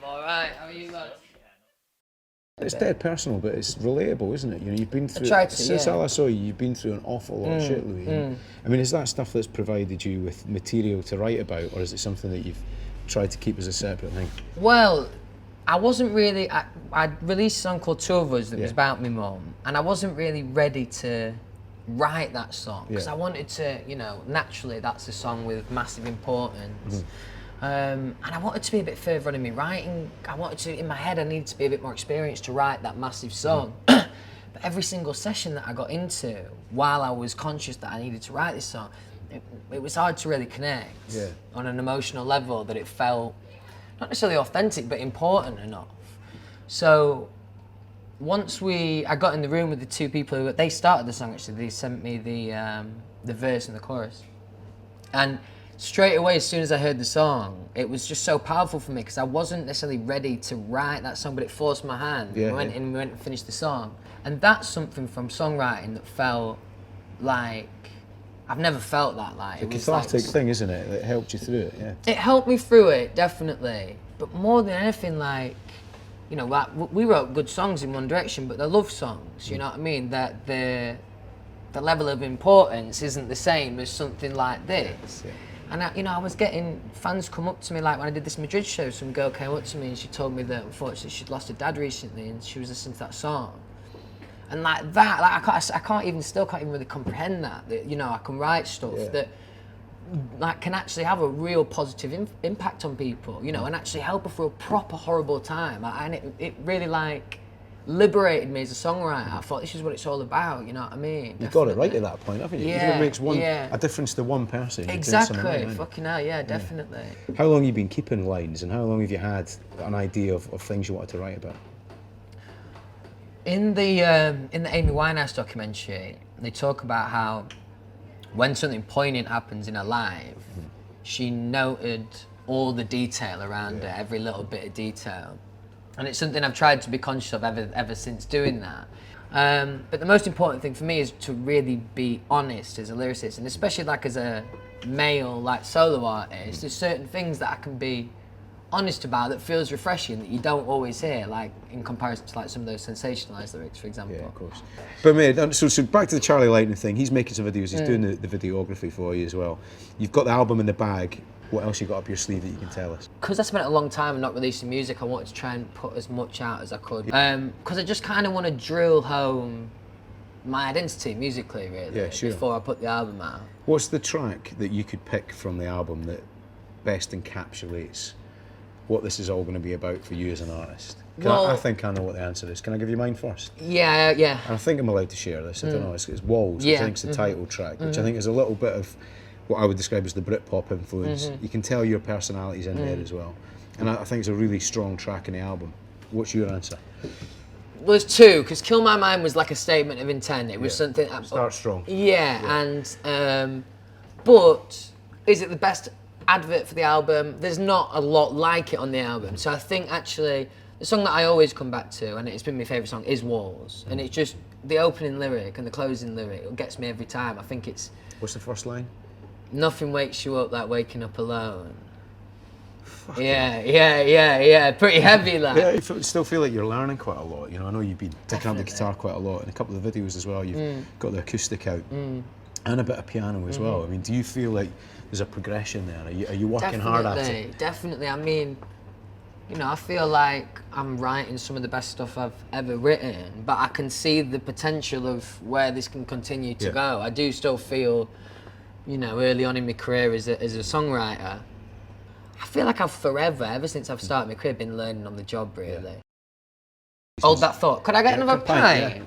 I'm alright, how are you, lads? It's dead personal, but it's relatable, isn't it? You know, you've been through. Since yeah. I saw you, you've been through an awful lot of shit, Louis. I mean, is that stuff that's provided you with material to write about, or is it something that you've tried to keep as a separate thing? Well, I wasn't really. I released a song called Two of Us that was about my mum, and I wasn't really ready to write that song because I wanted to, you know, naturally that's a song with massive importance. And I wanted to be a bit further on in my writing. I wanted to, in my head, I needed to be a bit more experienced to write that massive song. But every single session that I got into, while I was conscious that I needed to write this song, it was hard to really connect on an emotional level that it felt not necessarily authentic, but important enough. So once I got in the room with the two people who, they started the song actually, they sent me the verse and the chorus. And straight away, as soon as I heard the song, it was just so powerful for me because I wasn't necessarily ready to write that song, but it forced my hand. We went and finished the song. And that's something from songwriting that felt like, I've never felt that like. It's a cathartic thing, isn't it? That helped you through it, It helped me through it, definitely. But more than anything, like, you know, like, we wrote good songs in One Direction, but they're love songs, you know what I mean? That the level of importance isn't the same as something like this. And I was getting fans come up to me, like when I did this Madrid show, some girl came up to me and she told me that unfortunately she'd lost her dad recently and she was listening to that song. And like that, like I can't even really comprehend that, you know, I can write stuff that like can actually have a real positive impact on people, you know, and actually help her through a proper horrible time. And it really like liberated me as a songwriter. I thought this is what it's all about, you know what I mean? You got it right at that point, haven't you? Yeah, it makes a difference to one person. Exactly, fucking hell, yeah, definitely. How long have you been keeping lines and how long have you had an idea of things you wanted to write about? In the Amy Winehouse documentary, they talk about how when something poignant happens in her life, she noted all the detail around it, every little bit of detail. And it's something I've tried to be conscious of ever since doing that. But the most important thing for me is to really be honest as a lyricist, and especially like as a male like solo artist, there's certain things that I can be honest about that feels refreshing that you don't always hear, like in comparison to like some of those sensationalized lyrics, for example. Yeah, of course. But mate, so back to the Charlie Lightning thing. He's making some videos. He's doing the videography for you as well. You've got the album in the bag. What else you got up your sleeve that you can tell us? Because I spent a long time not releasing music, I wanted to try and put as much out as I could. Because I just kind of want to drill home my identity musically, really, before I put the album out. What's the track that you could pick from the album that best encapsulates what this is all going to be about for you as an artist? I think I know what the answer is. Can I give you mine first? Yeah. And I think I'm allowed to share this. I don't know. It's Walls, which I think is the title track, which I think is a little bit of what I would describe as the Britpop influence. You can tell your personality's in there as well. And I think it's a really strong track in the album. What's your answer? Well, there's two, because Kill My Mind was like a statement of intent. It was something... Start strong. And... but is it the best advert for the album? There's not a lot like it on the album. So I think actually the song that I always come back to, and it's been my favourite song, is Walls. And it's just the opening lyric and the closing lyric, it gets me every time. I think it's... What's the first line? Nothing wakes you up like waking up alone. Yeah. Pretty heavy, like. Yeah, I still feel like you're learning quite a lot. You know, I know you've been picking up the guitar quite a lot in a couple of videos as well. You've got the acoustic out and a bit of piano as well. I mean, do you feel like there's a progression there? Are you working hard at it? Definitely. I mean, you know, I feel like I'm writing some of the best stuff I've ever written, but I can see the potential of where this can continue to go. I do still feel, you know, early on in my career as a songwriter, I feel like I've forever, ever since I've started my career, been learning on the job, really. Hold that thought. Could I get another pint?